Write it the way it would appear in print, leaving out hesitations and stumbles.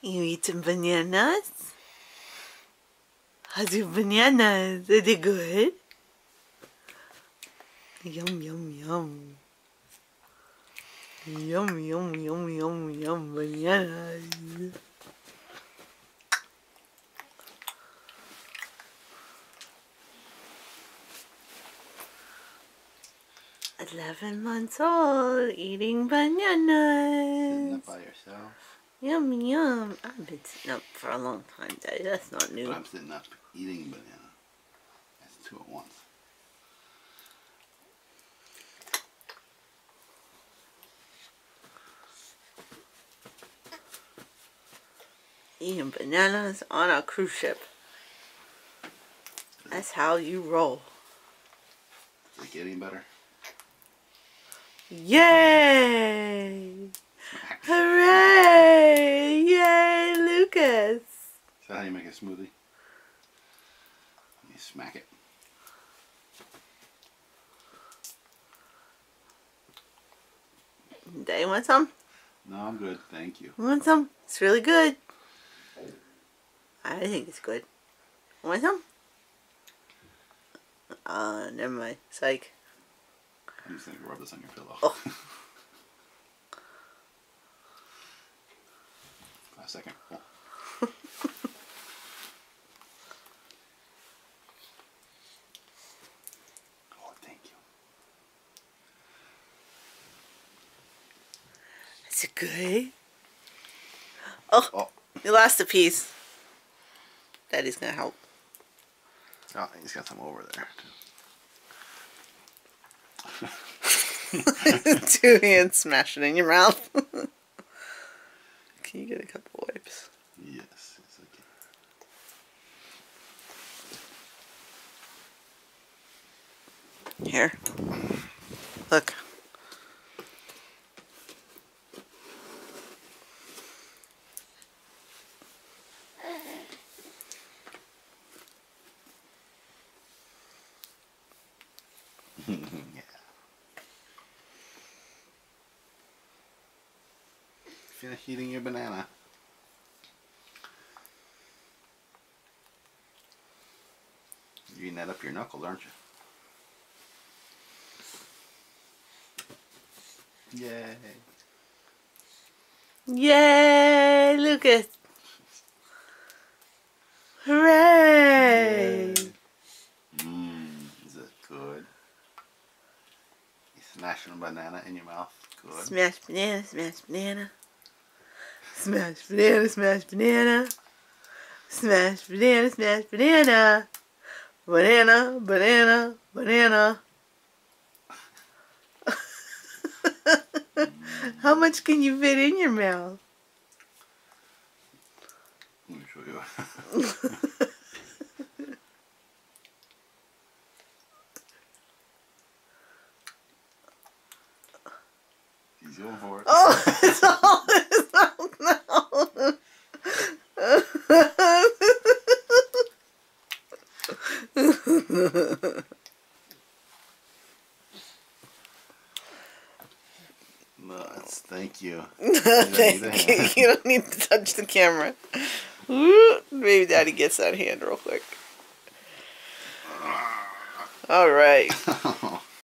You eat some bananas? How's your bananas? Are they good? Yum, yum, yum. Yum, yum, yum, yum, yum, bananas. 11 months old, eating bananas. Sitting up by yourself. Yum, yum. I've been sitting up for a long time, Daddy. That's not new. But I'm sitting up eating a banana. That's two at once. Eating bananas on a cruise ship. That's how you roll. Is it getting better? Yay! Hooray! Yay, Lucas! Is that how you make a smoothie? You smack it. Daddy, want some? No, I'm good. Thank you. Want some? It's really good. I think it's good. Want some? Never mind. Psych. I'm just going to rub this on your pillow. Oh. A second. Oh. Oh, thank you. Is it good? Oh, you lost a piece. Daddy's gonna help. Oh, he's got some over there. Two hands smashing in your mouth. Can you get a couple wipes? Yes, it's okay. Here. Look. Yeah. Finish eating your banana. You're eating that up your knuckles, aren't you? Yay. Yay, Lucas. Hooray. Is it good? You smashing a banana in your mouth? Good. Smash banana, smash banana. Smash banana, smash banana. Smash banana, smash banana. Banana, banana, banana. How much can you fit in your mouth? Let me show you. He's going for it. Oh, it's all in his mouth now. Nuts. Thank you. Thank you. You don't need to touch the camera. Maybe Daddy gets that hand real quick. All right.